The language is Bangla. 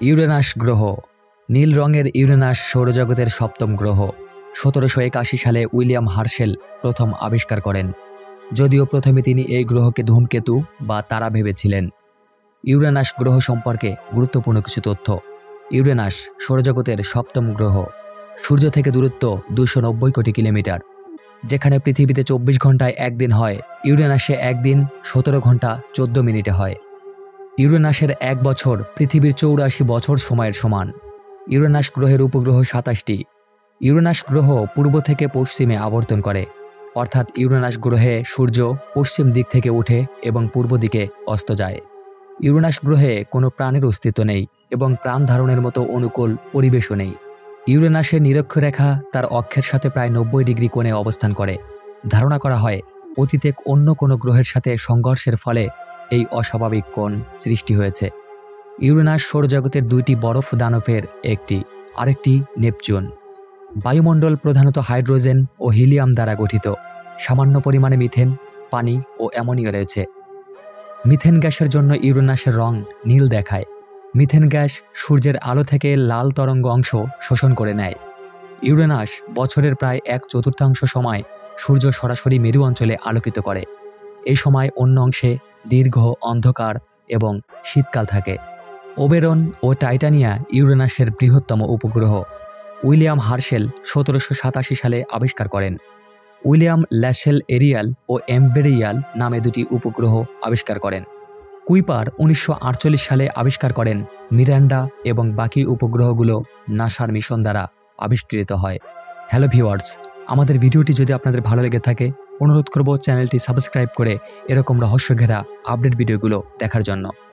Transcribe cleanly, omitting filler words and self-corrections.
ইউরেনাস গ্রহ। নীল রঙের ইউরেনাস সৌরজগতের সপ্তম গ্রহ। 1781 সালে উইলিয়াম হার্শেল প্রথম আবিষ্কার করেন, যদিও প্রথমে তিনি এই গ্রহকে ধূমকেতু বা তারা ভেবেছিলেন। ইউরেনাস গ্রহ সম্পর্কে গুরুত্বপূর্ণ কিছু তথ্য। ইউরেনাস সৌরজগতের সপ্তম গ্রহ। সূর্য থেকে দূরত্ব 290 কোটি কিলোমিটার। যেখানে পৃথিবীতে 24 ঘন্টায় একদিন হয়, ইউরেনাসে একদিন 17 ঘন্টা 14 মিনিটে হয়। ইউরেনাসের এক বছর পৃথিবীর 84 বছর সময়ের সমান। ইউরেনাস গ্রহের উপগ্রহ 27টি। ইউরেনাস গ্রহ পূর্ব থেকে পশ্চিমে আবর্তন করে, অর্থাৎ ইউরেনাস গ্রহে সূর্য পশ্চিম দিক থেকে ওঠে এবং পূর্ব দিকে অস্ত যায়। ইউরেনাস গ্রহে কোনো প্রাণের অস্তিত্ব নেই এবং প্রাণ ধারণের মতো অনুকূল পরিবেশও নেই। ইউরেনাসের নিরক্ষরেখা তার অক্ষের সাথে প্রায় 90 ডিগ্রি কোণে অবস্থান করে। ধারণা করা হয় অতীতে অন্য কোনো গ্রহের সাথে সংঘর্ষের ফলে এই অস্বাভাবিক কোণ সৃষ্টি হয়েছে। ইউরেনাস সৌরজগতের 2টি বরফ দানবের একটি, আরেকটি নেপচুন। বায়ুমণ্ডল প্রধানত হাইড্রোজেন ও হিলিয়াম দ্বারা গঠিত। সামান্য পরিমাণে মিথেন, পানি ও অ্যামোনিয়া রয়েছে। মিথেন গ্যাসের জন্য ইউরেনাসের রং নীল দেখায়। মিথেন গ্যাস সূর্যের আলো থেকে লাল তরঙ্গ অংশ শোষণ করে নেয়। ইউরেনাস বছরের প্রায় 1/4 সময় সূর্য সরাসরি মেরু অঞ্চলে আলোকিত করে। এই সময় অন্য অংশে দীর্ঘ অন্ধকার এবং শীতকাল থাকে। ওবেরন ও টাইটানিয়া ইউরেনাসের বৃহত্তম উপগ্রহ। উইলিয়াম হার্শেল 1787 সালে আবিষ্কার করেন। উইলিয়াম ল্যাশেল এরিয়াল ও এম্বেরিয়াল নামে 2টি উপগ্রহ আবিষ্কার করেন। কুইপার 1948 সালে আবিষ্কার করেন। মিরান্ডা এবং বাকি উপগ্রহগুলো নাসার মিশন দ্বারা আবিষ্কৃত হয়। হ্যালো ভিউয়ার্স, আমাদের ভিডিওটি যদি আপনাদের ভালো লেগে থাকে, অনুরোধ করব চ্যানেলটি সাবস্ক্রাইব করে এরকম রহস্যঘেরা আপডেট ভিডিওগুলো দেখার জন্য।